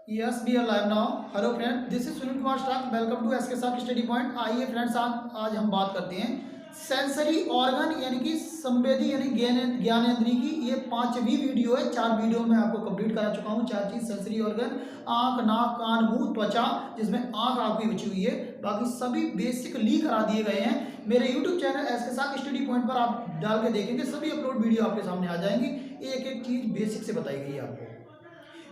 Yes we are live now. Hello friend, this is Sunil Kumar स्टाक। Welcome to SK Saath study point. आइए friends, आज हम बात करते हैं सेंसरी ऑर्गन यानी कि संवेदी यानी ज्ञानेंद्रिय की। ये 5वीं वीडियो है। 4 वीडियो में आपको कंप्लीट करा चुका हूँ। 4 चीज सेंसरी ऑर्गन, आंख, नाक, कान, मुंह, त्वचा, जिसमें आंख आपकी बची हुई है। बाकी सभी बेसिकली करा दिए गए हैं। मेरे YouTube channel SK Saath study point पर आप डाल के देखेंगे, सभी अपलोड वीडियो आपके सामने आ जाएंगी। एक एक चीज बेसिक से बताई गई है आपको।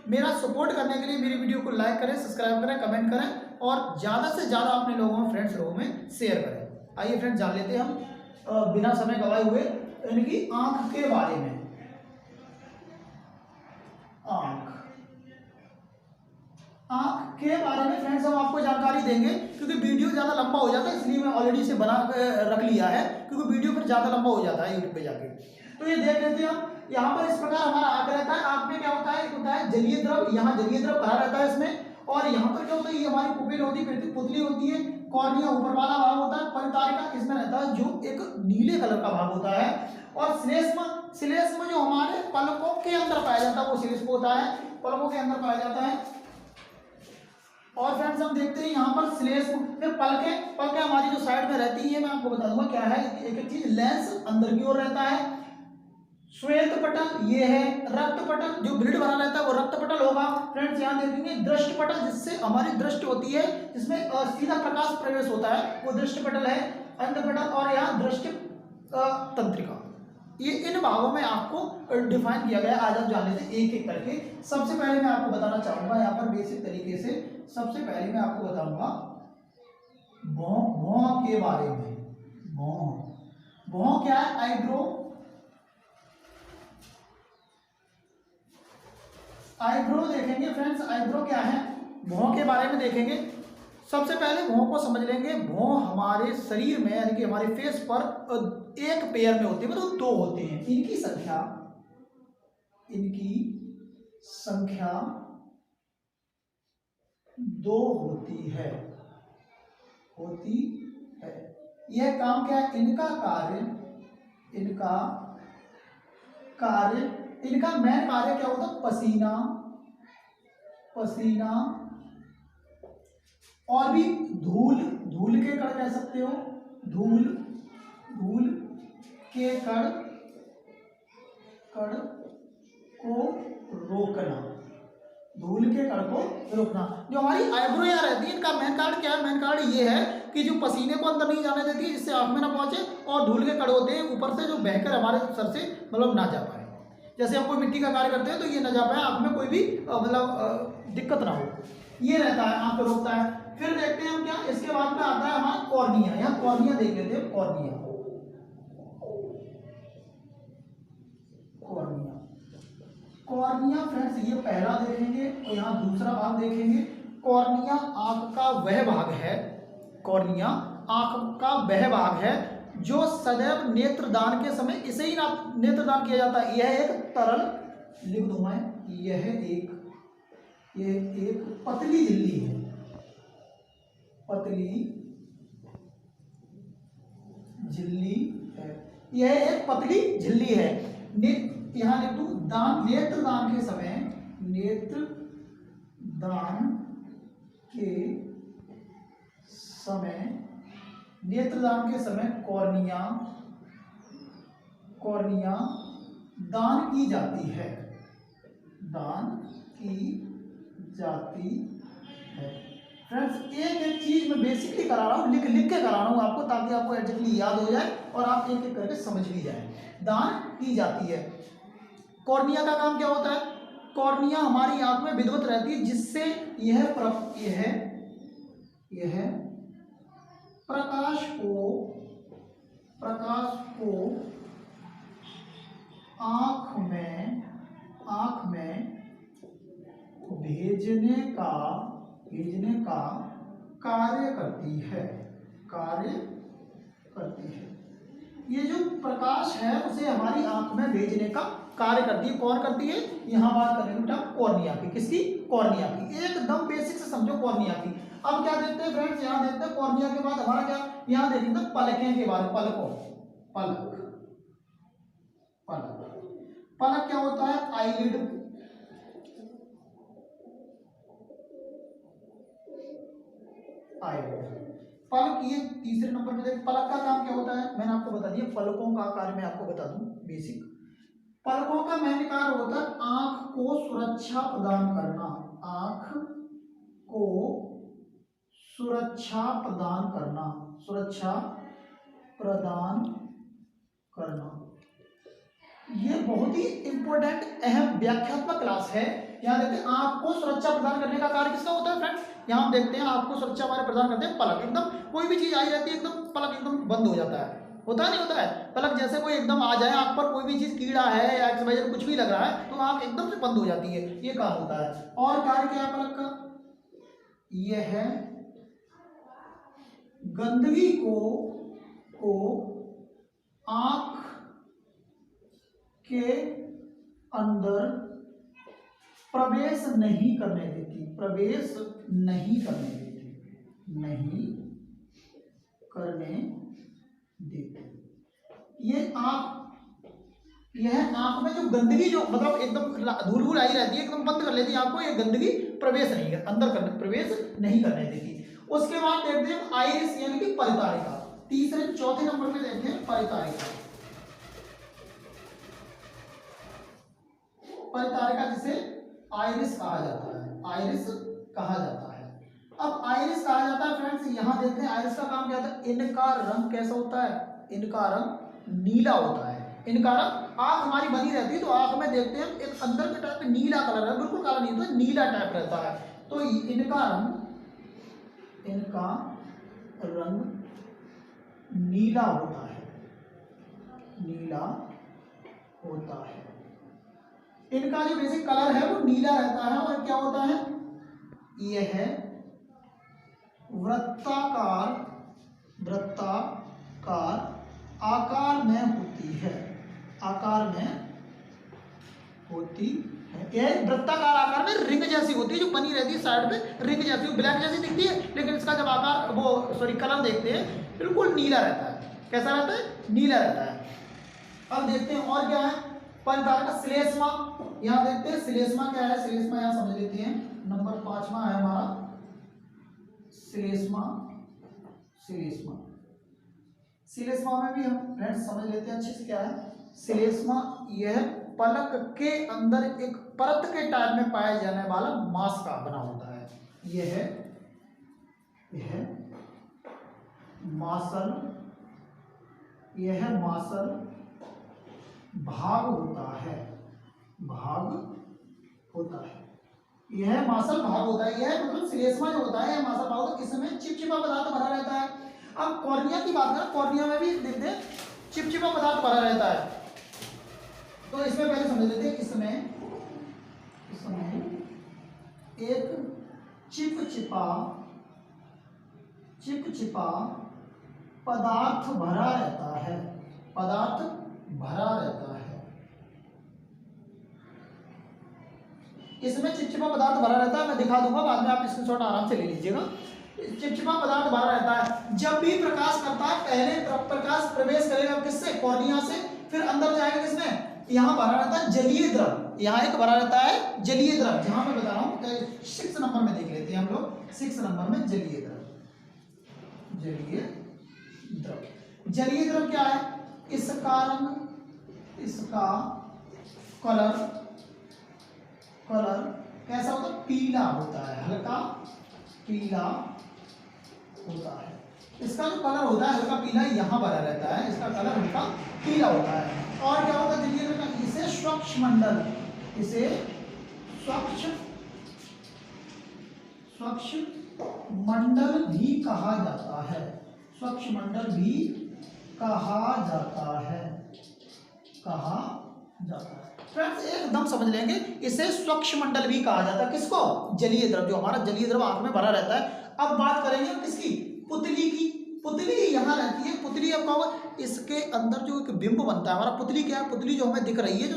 मेरा सपोर्ट करने के लिए मेरी वीडियो को लाइक करें, सब्सक्राइब करें, कमेंट करें और ज़्यादा से ज़्यादा अपने लोगों में, फ्रेंड्स लोगों में शेयर करें। आइए फ्रेंड्स, जान लेते हैं हम बिना समय गवाए हुए इनकी आंख के बारे में। आंख आंख के बारे में फ्रेंड्स हम आपको जानकारी देंगे, क्योंकि वीडियो ज़्यादा लंबा हो जाता है, इसलिए मैं ऑलरेडी से बना रख लिया है, क्योंकि वीडियो फिर ज़्यादा लंबा हो जाता है यूट्यूब पे जाके। तो ये देख लेते हैं हम। यहाँ पर इस प्रकार हमारा आंख रहता है। आंख में क्या होता है? एक होता है जलीय द्रव, यहाँ जलीय द्रव भरा रहता है इसमें। और यहाँ पर क्या होता है? ये हमारी पुपिल होती है, पुतली होती है। कॉर्निया ऊपर वाला भाग होता है। परितारिका इसमें रहता है, जो एक नीले कलर का भाग होता है। और श्लेष्म जो हमारे पलकों के अंदर पाया जाता है, वो श्लेष्म होता है, पलकों के अंदर पाया जाता है। और फ्रेंड्स हम देखते हैं यहाँ पर श्लेष्म, फिर पलकें हमारी जो साइड में रहती है, मैं आपको बता दूंगा क्या है। एक एक चीज, लेंस अंदर की ओर रहता है। श्वेत पटल ये है। रक्त पटल, जो ब्लड बना रहता है वो रक्त पटल होगा। फ्रेंड्स यहाँ देखेंगे दृष्टि पटल, जिससे हमारी दृष्टि होती है, जिसमें सीधा प्रकाश प्रवेश होता है, वो दृष्टि पटल है। अंध पटल, और यहाँ दृष्टि तंत्रिका। ये इन भागों में आपको डिफाइन किया गया है। आज हम जान लेते हैं एक एक करके। सबसे पहले मैं आपको बताना चाहूंगा यहाँ पर बेसिक तरीके से। सबसे पहले मैं आपको बताऊंगा भौं के बारे में। भौं क्या है? आईब्रो देखेंगे फ्रेंड्स। आईब्रो क्या है? भौं के बारे में देखेंगे। सबसे पहले भौं को समझ लेंगे। भौं हमारे शरीर में यानी कि हमारे फेस पर एक पेयर में होते हैं, मतलब 2 होते हैं। इनकी संख्या 2 होती है। यह काम क्या है? इनका मेन कार्य क्या होता है? पसीना और भी धूल के कण कह सकते हो। धूल के कण को रोकना। जो हमारी आईब्रो यहाँ रहती है, इनका मेन कारण क्या है? मेन कारण ये है कि जो पसीने को अंदर नहीं जाने देती है, जिससे आंख में ना पहुंचे, और धूल के कण होते हैं ऊपर से, जो बहकर हमारे सर से मतलब ना जा पाए। जैसे हम कोई मिट्टी का कार्य करते हैं तो ये ना जा पाए, आंख में कोई भी मतलब दिक्कत ना हो, ये रहता है, आंख को रोकता है। फिर देखते हैं हम क्या, इसके बाद में आता है हमारा कॉर्निया। यहाँ कॉर्निया देख लेते हैं। कॉर्निया फ्रेंड्स ये पहला देखेंगे, और यहाँ दूसरा भाग देखेंगे। कॉर्निया आंख का वह भाग है जो सदैव नेत्रदान के समय, इसे ही नेत्रदान किया जाता है। यह एक तरल, लिख दूं मैं, यह एक पतली झिल्ली है। यह एक पतली झिल्ली है। यहाँ लिख दूं, नेत्रदान के समय कॉर्निया दान की जाती है। फ्रेंड्स एक एक चीज मैं बेसिकली करा रहा हूँ, लिख के करा रहा हूँ आपको, ताकि आपको एग्जैक्टली याद हो जाए और आप एक एक करके समझ भी जाए। दान की जाती है। कॉर्निया का काम क्या होता है? कॉर्निया हमारी आंख में विद्युत रहती है, जिससे यह प्रकाश को आंख में भेजने का कार्य करती है। ये जो प्रकाश है उसे हमारी आंख में भेजने का कार्य करती है। कौन करती है? यहाँ बात करेंगे बेटा कॉर्निया की। किसकी? कॉर्निया की। एकदम बेसिक से समझो कॉर्निया की। अब क्या देखते हैं फ्रेंड्स, यहाँ देखते हैं कॉर्निया के बाद हमारा क्या, यहाँ देखेंगे पलकें के बारे में। पलक क्या होता है? आईलिड। ये तीसरे नंबर पे देखिए, पलक का काम क्या होता है, मैंने आपको बता दिया। पलकों का कार्य मैं आपको बता दूं बेसिक। पलकों का मेन कार्य होता है आंख को सुरक्षा प्रदान करना, आंख को सुरक्षा प्रदान करना, सुरक्षा प्रदान करना। ये बहुत ही इंपॉर्टेंट अहम व्याख्यात्मक क्लास है। यहाँ देखते हैं आंख को सुरक्षा प्रदान करने का कार्य किसका होता है फ्रेंड्स। यहाँ हम देखते हैं आंख को सुरक्षा हमारे प्रदान करते हैं पलक। एकदम कोई भी चीज आई रहती है एकदम पलक एकदम बंद हो जाता है, होता है नहीं होता है। पलक जैसे कोई एकदम आ जाए आंख पर, कोई भी चीज कीड़ा है या एक्स कुछ भी लग रहा है तो आंख एकदम से बंद हो जाती है, ये काम होता है। और कार्य क्या है पलक का, यह है गंदगी को आंख के अंदर प्रवेश नहीं करने देती, प्रवेश नहीं करने देती, नहीं करने देती। यह आंख में जो गंदगी, जो मतलब एकदम धूल धूल आई रहती है, एकदम बंद कर लेती है आंख को, ये गंदगी प्रवेश नहीं कर, अंदर करने प्रवेश नहीं करने देती। उसके बाद देखते हैं आइरिस यानी कि परितारिका। तीसरे चौथे नंबर पे देखते हैं परितारिका। परितारिका जिसे आइरिस कहा जाता है, आइरिस कहा जाता है। अब आइरिस कहा जाता है फ्रेंड्स, यहां देखते हैं आइरिस का काम क्या होता है। इनका रंग कैसा होता है, इनका रंग नीला होता है। इनका रंग, आंख हमारी बनी रहती है तो आंख में देखते हैं एक अंदर के टाइप में नीला कलर है, बिल्कुल काला नहीं होता, नीला टाइप रहता है। तो इनका रंग नीला होता है, नीला होता है। इनका जो बेसिक कलर है वो नीला रहता है। और क्या होता है, यह है वृत्ताकार आकार में होती है, आकार में होती है। यह वृत्ताकार आकार में रिंग जैसी होती है, जो बनी रहती है साइड पे रिंग जैसी, ब्लैक जैसी दिखती है, लेकिन इसका जब आकार वो कलर देखते हैं बिल्कुल नीला रहता है। कैसा रहता है, नीला रहता है। अब देखते हैं और क्या है परितारिका। श्लेष्मा, यहाँ देखते हैं श्लेष्मा क्या है, श्लेष्मा यहाँ समझ लेते हैं। नंबर 5वां है हमारा श्लेष्मा। श्लेष्मा में भी हम फ्रेंड्स समझ लेते हैं अच्छे से क्या है श्लेष्मा। यह पलक के अंदर एक परत के टाइप में पाया जाने वाला मांस का बना होता है। यह मांसल भाग होता है, यह मांसल भाग होता है। यह मतलब श्लेष्मा जो होता है यह मांसल भाग होता है, इसमें चिपचिपा पदार्थ भरा रहता है। अब कॉर्निया की बात करें, कॉर्निया में भी देखते हैं चिपचिपा पदार्थ भरा रहता है। तो इसमें पहले समझ लेते हैं, इसमें एक चिपचिपा पदार्थ भरा रहता है, इसमें चिपचिपा पदार्थ भरा रहता है। मैं दिखा दूंगा बाद में, आप स्क्रीनशॉट आराम से ले लीजिएगा। चिपचिपा पदार्थ भरा रहता है। जब भी प्रकाश करता है पहले प्रकाश प्रवेश करेगा किससे, कॉर्निया से, फिर अंदर जाएगा किसमें, यहाँ भरा रहता है जलीय द्रव। यहाँ एक भरा रहता है जलीय द्रव, जहां मैं बता रहा हूँ 6 नंबर में देख लेते हैं हम लोग। 6 नंबर में जलीय द्रव। जलीय द्रव क्या है, इसका रंग, इसका कलर कैसा होता है, पीला होता है, हल्का पीला होता है। इसका जो कलर होता है हल्का पीला, यहाँ भरा रहता है, इसका कलर हल्का पीला होता है। और क्या होता है जलीय द्रव, इसे स्वच्छ मंडल भी कहा जाता है, स्वच्छ मंडल भी कहा जाता है। फ्रेंड्स एकदम समझ लेंगे, इसे स्वच्छ मंडल भी कहा जाता है। किसको, जलीय द्रव, जो हमारा जलीय द्रव आंख में भरा रहता है। अब बात करेंगे किसकी, पुतली की। पुतली यहाँ रहती है, पुतली अब क्या होगा, इसके अंदर जो एक बिंब बनता है हमारा, पुतली क्या है, पुतली जो हमें दिख रही है जो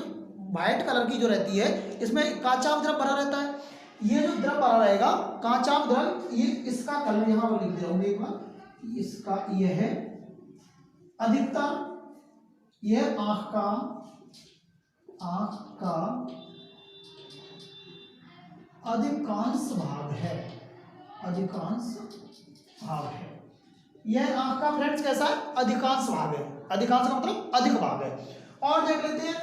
व्हाइट कलर की जो रहती है, इसमें कांचाव द्रव भरा रहता है। ये जो द्रव भरा रहेगा कांचाव द्रव, ये इसका कलर यहाँ वो लिख दे रहा हूँ एक बार, इसका ये है अधिकतर, यह आंख का अधिकांश भाग है, यह आंख का फ्रेंड्स कैसा है, अधिकांश भाग है, अधिकांश का मतलब अधिक भाग है। और देख लेते हैं,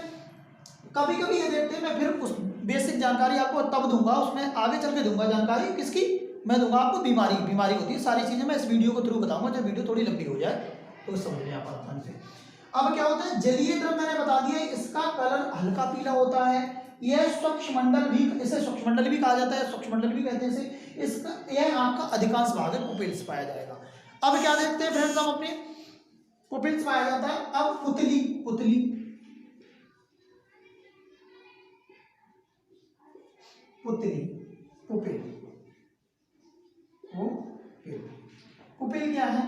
कभी कभी ये देखते हैं, मैं फिर उस बेसिक जानकारी आपको तब दूंगा, उसमें आगे चल के दूंगा जानकारी किसकी, मैं दूंगा आपको बीमारी होती है, सारी चीजें मैं इस वीडियो को थ्रू बताऊंगा, जब वीडियो थोड़ी लंबी हो जाए तो समझ में आप आसानी से। अब क्या होता है, जलीय द्रव मैंने बता दिया, इसका कलर हल्का पीला होता है, यह स्वच्छ मंडल भी, इसे स्वच्छ मंडल भी कहा जाता है, स्वच्छ मंडल भी कहते हैं इसे, इसका यह आंख का अधिकांश भाग है, पुपिल्स पाया जाएगा। अब क्या देखते हैं फ्रेंड्स, हम अपने पुपिल्स पाया जाता है। अब पुतली, पुतली पुतली पुपिल, पुपिल क्या है,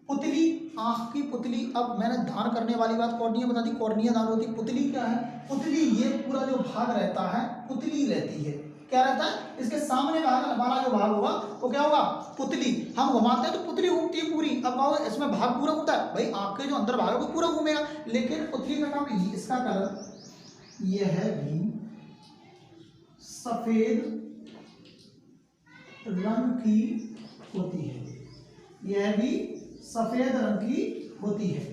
पुतली, आंख की पुतली। अब मैंने दान करने वाली बात कॉर्निया बता दी, कॉर्निया दान होती है, पुतली क्या है, पुतली ये पूरा जो भाग रहता है पुतली रहती है, क्या रहता है, इसके सामने भाग हमारा जो भाग होगा वो क्या होगा, पुतली, हम घुमाते हैं तो पुतली घूमती है पूरी। अब कहोगे इसमें भाग पूरा घूमता है, भाई आंख के जो अंदर भाग है वो पूरा घूमेगा, लेकिन पुतली का नाम, इसका कलर ये है भी सफेद रंग की होती है, यह भी सफेद रंग की होती है।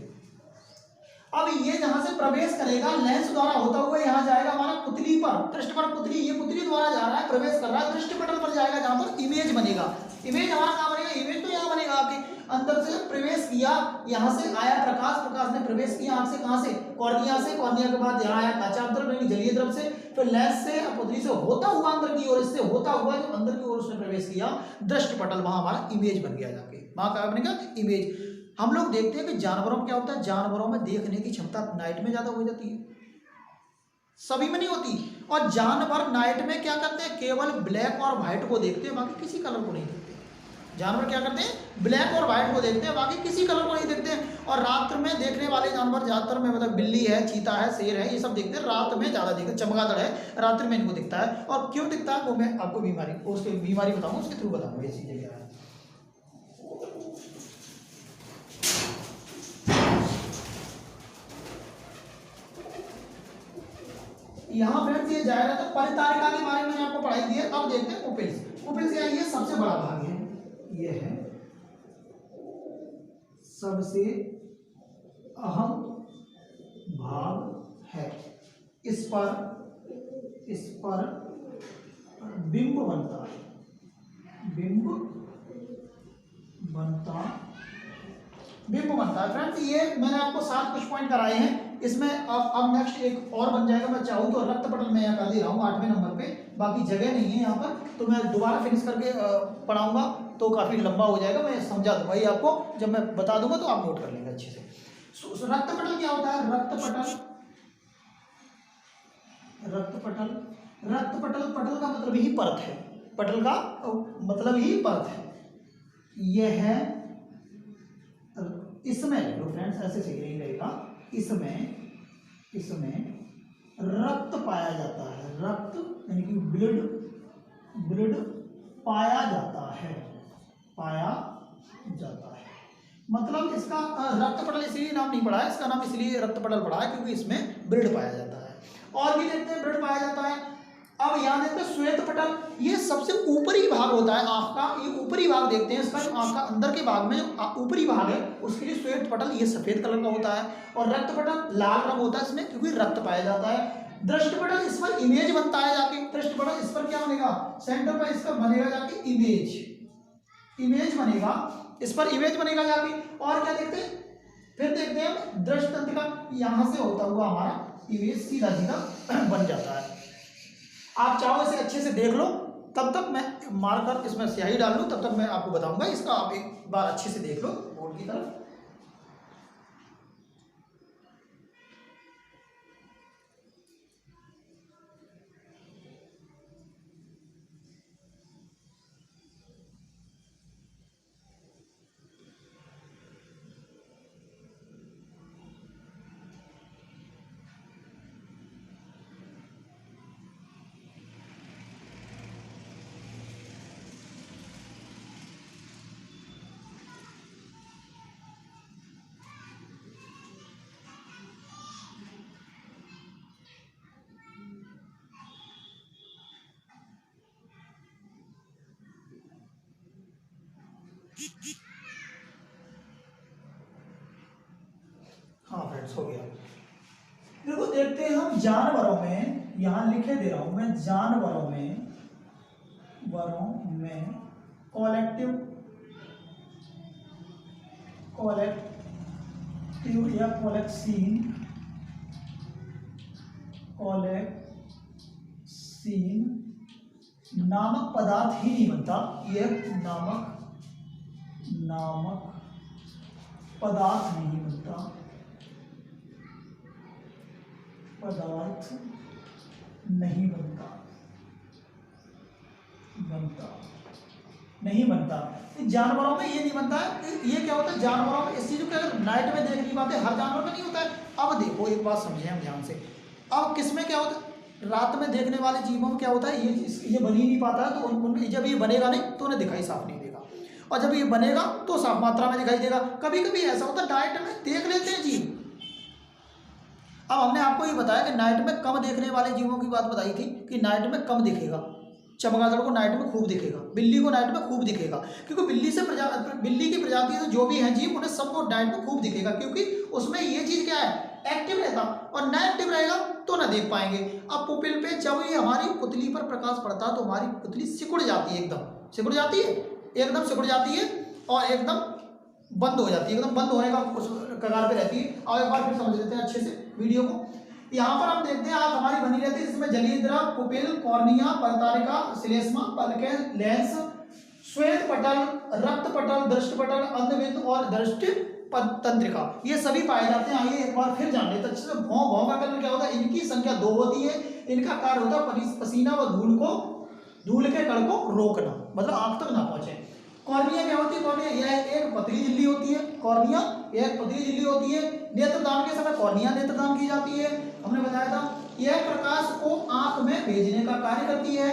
अब ये जहां से प्रवेश करेगा लेंस द्वारा होता हुआ यहां जाएगा हमारा पुतली पर, दृष्टिपटल, पुतली ये पुतली द्वारा जा रहा है, प्रवेश कर रहा है, दृष्टिपटल पर जाएगा जहां पर इमेज बनेगा। इमेज हमारा कहां बनेगा, इमेज तो यहां बनेगा, आपके अंदर से प्रवेश किया, यहां से आया प्रकाश, प्रकाश ने प्रवेश किया आंख से, कहां से, कॉर्निया से, कॉर्निया के बाद यहां आया काचांतर यानी जलीय द्रव से, फिर लेंस से, पुतली से होता हुआ अंदर की ओर, इससे होता हुआ जो अंदर की ओर उसने प्रवेश किया, दृष्टिपटल, वहां हमारा इमेज बन गया, जाके वहां क्या बनेगा, इमेज। हम लोग देखते हैं कि जानवरों में क्या होता है, जानवरों में देखने की क्षमता नाइट में ज्यादा हो जाती है, सभी में नहीं होती, और जानवर नाइट में क्या करते हैं, केवल ब्लैक और व्हाइट को देखते हैं, बाकी किसी कलर को नहीं देखते। जानवर क्या करते हैं, ब्लैक और व्हाइट को देखते हैं, बाकी किसी कलर को नहीं देखते हैं। और रात में देखने वाले जानवर ज्यादातर में, मतलब बिल्ली है, चीता है, शेर है, ये सब देखते हैं रात में ज्यादा देखते हैं, चमगादड़ है, रात्रि में इनको दिखता है। और क्यों दिखता है वो मैं आपको उसकी बीमारी बताऊंगा, उसके थ्रू बताऊंगा ये चीजें क्या है। यहाँ फ्रेंड्स ये जाएगा तो परितारिका के बारे में मैंने आपको पढ़ाई दी है। अब देखते हैं पुपिल्स। पुपिल्स क्या है, ये सबसे बड़ा भाग है, ये है सबसे अहम भाग है, इस पर बिंब बनता है, बिंब बनता है फ्रेंड्स। ये मैंने आपको 7 कुछ पॉइंट कराए हैं, इसमें अब नेक्स्ट एक और बन जाएगा, मैं चाहूँ तो रक्त पटल मैं यहाँ कर दे रहा हूँ 8वें नंबर पे, बाकी जगह नहीं है यहाँ पर, तो मैं दोबारा फिनिश करके पढ़ाऊंगा तो काफ़ी लंबा हो जाएगा, मैं समझा दूंगा ये आपको, जब मैं बता दूंगा तो आप नोट कर लेंगे अच्छे से। रक्त पटल क्या होता है, रक्त पटल का मतलब ही परत है, पटल का मतलब ही परत है, यह है, इसमें लो फ्रेंड्स ऐसे सही नहीं रहेगा, इसमें रक्त पाया जाता है, रक्त यानी कि ब्लड पाया जाता है, मतलब इसका रक्त पटल इसलिए नाम नहीं पड़ा है, इसका नाम इसलिए रक्त पटल पड़ा है क्योंकि इसमें ब्लड पाया जाता है। और भी देखते हैं ब्लड पाया जाता है। अब यहाँ देखते हैं श्वेत पटल, ये सबसे ऊपरी भाग होता है आंख का, ये ऊपरी भाग देखते हैं इसका, आंख का अंदर के भाग में जो ऊपरी भाग है उसके लिए श्वेत पटल ये सफेद कलर का होता है, और रक्त पटल लाल रंग होता है इसमें क्योंकि रक्त पाया जाता है। दृष्टि पटल इस पर इमेज बनता है जाके, दृष्टि पटल इस पर क्या बनेगा, सेंटर पर इसका बनेगा जाके इमेज बनेगा, इस पर इमेज बनेगा जाके। और क्या देखते हैं, फिर देखते हैं दृष्टि तंत्रिका, यहां से होता हुआ हमारा इमेज सीधा बन जाता है। आप चाहो इसे अच्छे से देख लो, तब तक मैं मार्कर इसमें स्याही डाल लूँ, तब तक मैं आपको बताऊंगा, इसका आप एक बार अच्छे से देख लो बोर्ड की तरफ। माइनस हो गया। देखो देखते हैं हम जानवरों में, यहां लिखे दे रहा हूं मैं, जानवरों में कलेक्टिव या कोलेक्सीन नामक पदार्थ ही नहीं बनता, यह नामक पदार्थ नहीं बनता, पदार्थ नहीं बनता। जानवरों में ये नहीं बनता है। ये क्या होता है जानवरों में, इस चीज को अगर नाइट में देखने की बात है, हर जानवर में नहीं होता है। अब देखो एक बात समझे हम ध्यान से, अब किसमें क्या होता है, रात में देखने वाले जीवों में क्या होता है, ये बन ही नहीं पाता है, तो उनमें जब ये बनेगा नहीं तो उन्हें दिखाई साफ नहीं देगा, और जब ये बनेगा तो साफ मात्रा में दिखाई देगा। कभी कभी ऐसा होता है नाइट में देख लेते हैं जीव। अब हमने आपको ये बताया कि नाइट में कम देखने वाले जीवों की बात बताई थी कि नाइट में कम दिखेगा, चमगादड़ को नाइट में खूब दिखेगा, बिल्ली को नाइट में खूब दिखेगा, क्योंकि बिल्ली की प्रजाति तो जो भी है जीव उन्हें सबको नाइट में खूब दिखेगा, क्योंकि उसमें ये चीज क्या है, एक्टिव रहता, और न एक्टिव रहेगा तो ना देख पाएंगे। अब पुपिल पे जब ये हमारी पुतली पर प्रकाश पड़ता तो हमारी पुतली सिकुड़ जाती है, एकदम सिकुड़ जाती है और एकदम बंद हो जाती है, एकदम बंद होने का उस कगार पे रहती है। और एक बार फिर समझ लेते हैं अच्छे से वीडियो को। यहाँ पर हम देखते हैं आँख हमारी बनी रहती है, जिसमें जलीय द्रव, पुपिल, कॉर्निया, परतारिका, श्लेष्मा, पलकें, लेंस, श्वेत पटल, रक्त पटल, दृष्टि पटल, अंधबिंदु और दृष्टि तंत्रिका, ये सभी पाए जाते हैं। आइए एक बार फिर जान लेते हैं अच्छे से। भौं का कलर क्या होता है, इनकी संख्या 2 होती है। इनका कार्य होता है पसीना व धूल के कण को रोकना, मतलब आँख तक ना पहुंचे। कॉर्निया क्या होती है, कॉर्निया यह एक पतली झिल्ली होती है, कॉर्निया यह एक पतली झिल्ली होती है। नेत्रदान के समय कॉर्निया नेत्रदान की जाती है, हमने बताया था। यह प्रकाश को आंख में भेजने का कार्य करती है।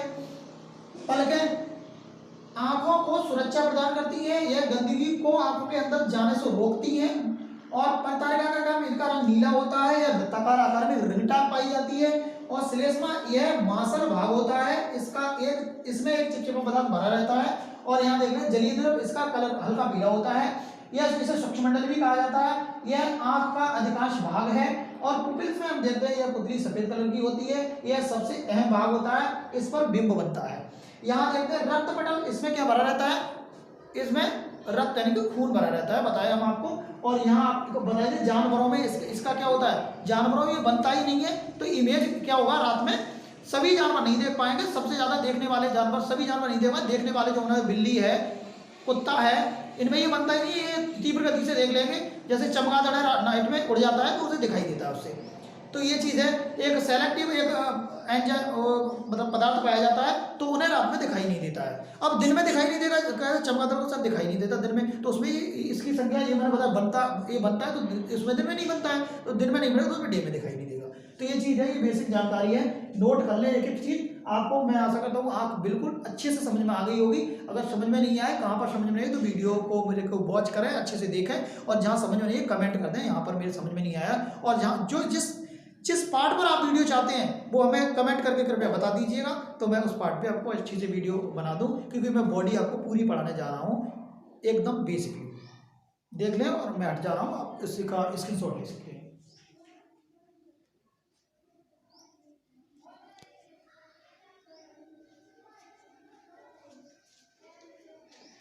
पलकें आंखों को सुरक्षा प्रदान करती है, यह गंदगी को आंखों के अंदर जाने से रोकती है। और परतारिका का काम, इनका रंग नीला होता है, यह वृत्ताकार आकार में रिंगटाल पाई जाती है। और श्लेष्मा यह मांसल भाग होता है, इसमें एक चिपचिपा पदार्थ भरा रहता है। और यहाँ देख लें जलीय द्रव, इसका कलर हल्का पीला होता है, यह इसे सूक्ष्ममंडल भी कहा जाता है। यह आंख का अधिकांश भाग है। और पुपिल्स में हम देखते हैं यह पुतली सफेद कलर की होती है, यह सबसे अहम भाग होता है, इस पर बिंब बनता है। यहाँ देखते हैं रक्त पटल, इसमें क्या भरा रहता है, इसमें रक्त यानी कि खून भरा रहता है, बताया हम आपको। और यहाँ आपको बताया था जानवरों में इसका क्या होता है, जानवरों में बनता ही नहीं है, तो इमेज क्या होगा, रात में सभी जानवर नहीं देख पाएंगे। सबसे ज्यादा देखने वाले जानवर, सभी जानवर नहीं देख पाएंगे, देखने वाले जो होना, बिल्ली है, कुत्ता है, इनमें ये बनता ही नहीं है, ये तीव्र गति से देख लेंगे। जैसे चमगादड़ है नाइट में उड़ जाता है तो उसे दिखाई देता है उससे। तो ये चीज़ है, एक सेलेक्टिव मतलब पदार्थ पाया जाता है, तो उन्हें रात में दिखाई नहीं देता है। अब दिन में दिखाई नहीं देगा, चमगादड़ को सब दिखाई नहीं देता दिन में, तो उसमें इसकी संख्या ये मैंने बताया बनता है, तो इसमें दिन में नहीं बनता है, तो दिन में नहीं बनेगा तो उसमें डे में दिखाई नहीं देगा। तो ये चीज़ है, ये बेसिक जानकारी है, नोट कर लें एक एक चीज़। आपको मैं आशा करता हूँ आप बिल्कुल अच्छे से समझ में आ गई होगी। अगर समझ में नहीं आए, कहाँ पर समझ में नहीं आए, तो वीडियो को मेरे को वॉच करें, अच्छे से देखें, और जहाँ समझ में नहीं है कमेंट कर दें, यहाँ पर मेरे समझ में नहीं आया। और जहाँ जो जिस पार्ट पर आप वीडियो चाहते हैं वो हमें कमेंट करके कृपया बता दीजिएगा, तो मैं उस पार्ट पे आपको अच्छी से वीडियो बना दूं, क्योंकि मैं बॉडी आपको पूरी पढ़ाने जा रहा हूँ एकदम बेसिकली। देख लें, और मैं हट जा रहा हूँ, आप इसका स्क्रीनशॉट ले सकते हैं।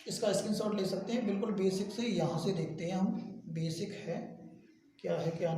इसका स्क्रीनशॉट ले सकते हैं, बिल्कुल बेसिक से यहाँ से देखते हैं हम, बेसिक है क्या है क्या